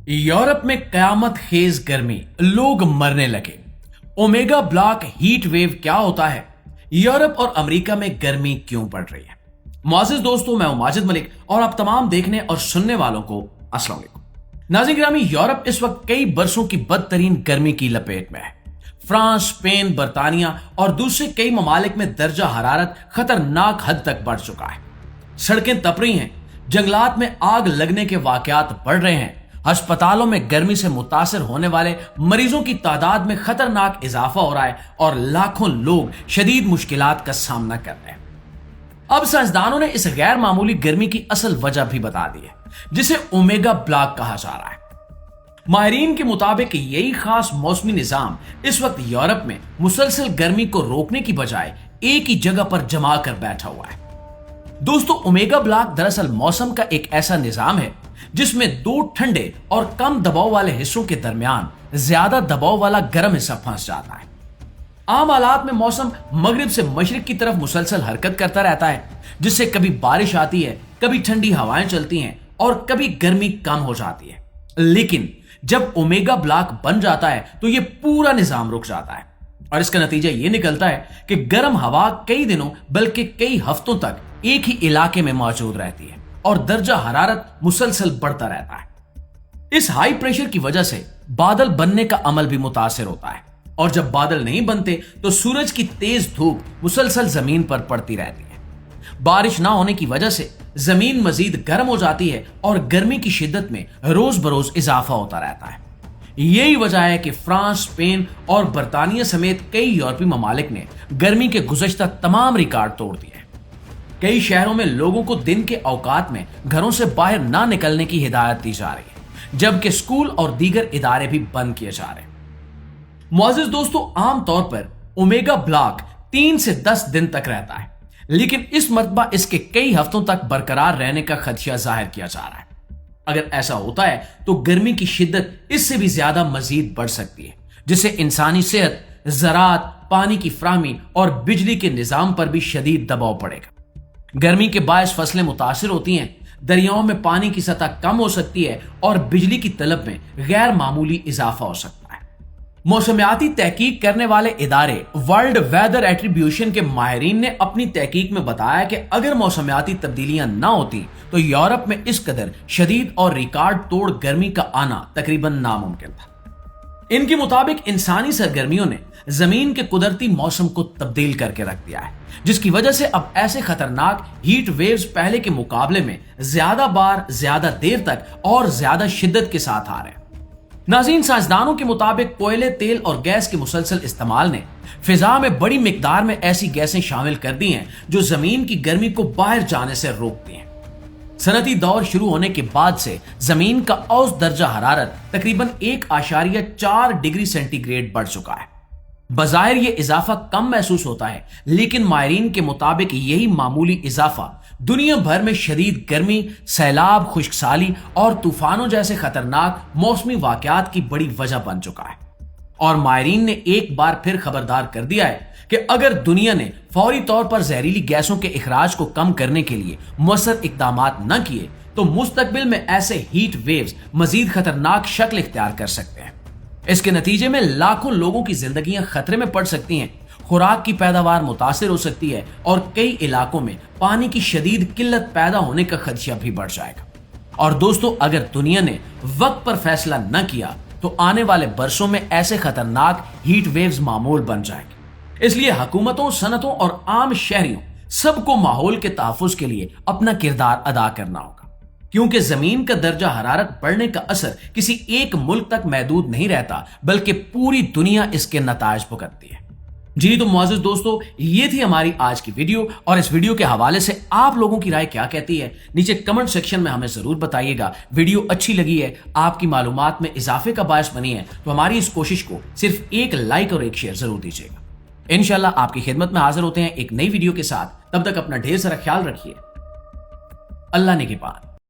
Europe में कयामत खेज गर्मी, लोग मरने लगे। ओमेगा ब्लॉक हीट वेव क्या होता है? यूरोप और अमेरिका में गर्मी क्यों बढ़ रही है? मुआज़िज़ दोस्तों, मैं हूं माजिद मलिक और आप तमाम देखने और सुनने वालों को अस्सलाम वालेकुम। नाज़रीन गिरामी, यूरोप इस वक्त कई बरसों की बदतरीन गर्मी की लपेट में है। फ्रांस, स्पेन, बर्तानिया और दूसरे कई ममालिक में दर्जा हरारत खतरनाक हद तक बढ़ चुका है। सड़कें तप रही हैं, जंगलात में आग लगने के वाकयात बढ़ रहे हैं, अस्पतालों में गर्मी से मुतासर होने वाले मरीजों की तादाद में खतरनाक इजाफा हो रहा है और लाखों लोग शदीद मुश्किलात का सामना कर रहे हैं। अब साइंसदानों ने इस गैर मामूली गर्मी की असल वजह भी बता दी है, जिसे ओमेगा ब्लॉक कहा जा रहा है। माहिरीन के मुताबिक यही खास मौसमी निजाम इस वक्त यूरोप में मुसलसल गर्मी को रोकने की बजाय एक ही जगह पर जमा कर बैठा हुआ है। दोस्तों, ओमेगा ब्लॉक दरअसल मौसम का एक ऐसा निजाम है जिसमें दो ठंडे और कम दबाव वाले हिस्सों के दरमियान ज्यादा दबाव वाला गर्म हिस्सा फंस जाता है। आम हालात में मौसम मगरिब से मशरिक की तरफ मुसलसल हरकत करता रहता है, जिससे कभी बारिश आती है, कभी ठंडी हवाएं चलती हैं और कभी गर्मी कम हो जाती है। लेकिन जब ओमेगा ब्लॉक बन जाता है तो यह पूरा निजाम रुक जाता है और इसका नतीजा यह निकलता है कि गर्म हवा कई दिनों बल्कि कई हफ्तों तक एक ही इलाके में मौजूद रहती है और दर्जा हरारत मुसलसल बढ़ता रहता है। इस हाई प्रेशर की वजह से बादल बनने का अमल भी मुतासिर होता है और जब बादल नहीं बनते तो सूरज की तेज धूप मुसलसल जमीन पर पड़ती रहती है। बारिश ना होने की वजह से जमीन मजीद गर्म हो जाती है और गर्मी की शिद्दत में रोज बरोज इजाफा होता रहता है। यही वजह है कि फ्रांस, स्पेन और बर्तानिया समेत कई यूरोपीय ममालिक ने गर्मी के गुज़श्ता तमाम रिकॉर्ड तोड़ दिए। कई शहरों में लोगों को दिन के औकात में घरों से बाहर ना निकलने की हिदायत दी जा रही है, जबकि स्कूल और दीगर इदारे भी बंद किए जा रहे हैं। मुआज़िज़ दोस्तों, आमतौर पर ओमेगा ब्लॉक 3 से 10 दिन तक रहता है, लेकिन इस मरतबा इसके कई हफ्तों तक बरकरार रहने का खदशा जाहिर किया जा रहा है। अगर ऐसा होता है तो गर्मी की शिद्दत इससे भी ज्यादा मजीद बढ़ सकती है, जिससे इंसानी सेहत, ज़राअत, पानी की फ्राहमी और बिजली के निजाम पर भी शदीद दबाव पड़ेगा। गर्मी के बायस फसलें मुतासिर होती हैं, दरियाओं में पानी की सतह कम हो सकती है और बिजली की तलब में गैर मामूली इजाफा हो सकता है। मौसमियाती तहकीक करने वाले इदारे वर्ल्ड वेदर एट्रीब्यूशन के माहिरीन ने अपनी तहकीक में बताया कि अगर मौसमियाती तब्दीलियां ना होती तो यूरोप में इस कदर शदीद और रिकॉर्ड तोड़ गर्मी का आना तकरीबन नामुमकिन था। इनके मुताबिक इंसानी सरगर्मियों ने जमीन के कुदरती मौसम को तब्दील करके रख दिया है, जिसकी वजह से अब ऐसे खतरनाक हीट वेव्स पहले के मुकाबले में ज्यादा बार, ज्यादा देर तक और ज्यादा शिद्दत के साथ आ रहे हैं। नाज़रीन, साइंसदानों के मुताबिक कोयले, तेल और गैस के मुसलसल इस्तेमाल ने फिजा में बड़ी मिकदार में ऐसी गैसें शामिल कर दी हैं जो जमीन की गर्मी को बाहर जाने से रोकती हैं। सनती दौर शुरू होने के बाद से जमीन का औसत दर्जा हरारत तकरीबन 1.4 डिग्री सेंटीग्रेड बढ़ चुका है। बज़ाहिर ये इजाफा कम महसूस होता है, लेकिन माहिरीन के मुताबिक यही मामूली इजाफा दुनिया भर में शदीद गर्मी, सैलाब, खुश्कसाली और तूफानों जैसे खतरनाक मौसमी वाकयात की बड़ी वजह बन चुका है। और माहिरीन ने एक बार फिर खबरदार कर दिया है कि अगर दुनिया ने फौरी तौर पर जहरीली गैसों के इखराज को कम करने के लिए मुअस्सर इकदामात न किए तो मुस्तकबिल में ऐसे हीट वेव्स मजीद खतरनाक शक्ल इख्तियार कर सकते हैं। इसके नतीजे में लाखों लोगों की जिंदगियां खतरे में पड़ सकती हैं, खुराक की पैदावार मुतासिर हो सकती है और कई इलाकों में पानी की शदीद किल्लत पैदा होने का खदशा भी बढ़ जाएगा। और दोस्तों, अगर दुनिया ने वक्त पर फैसला न किया तो आने वाले बरसों में ऐसे खतरनाक हीट वेव्स मामूल बन जाएंगे। इसलिए हुकूमतों, सनतों और आम शहरियों सबको माहौल के तहफ्फुज के लिए अपना किरदार अदा करना होगा, क्योंकि जमीन का दर्जा हरारत बढ़ने का असर किसी एक मुल्क तक महदूद नहीं रहता, बल्कि पूरी दुनिया इसके नताइज भुगतती है। जी तो मुआज़िज़ दोस्तों, ये थी हमारी आज की वीडियो और इस वीडियो के हवाले से आप लोगों की राय क्या कहती है नीचे कमेंट सेक्शन में हमें जरूर बताइएगा। वीडियो अच्छी लगी है, आपकी मालूमात में इजाफे का बायस बनी है तो हमारी इस कोशिश को सिर्फ एक लाइक और एक शेयर जरूर दीजिएगा। इंशाल्लाह आपकी खिदमत में हाजिर होते हैं एक नई वीडियो के साथ। तब तक अपना ढेर सारा ख्याल रखिए। अल्लाह ने के बाद।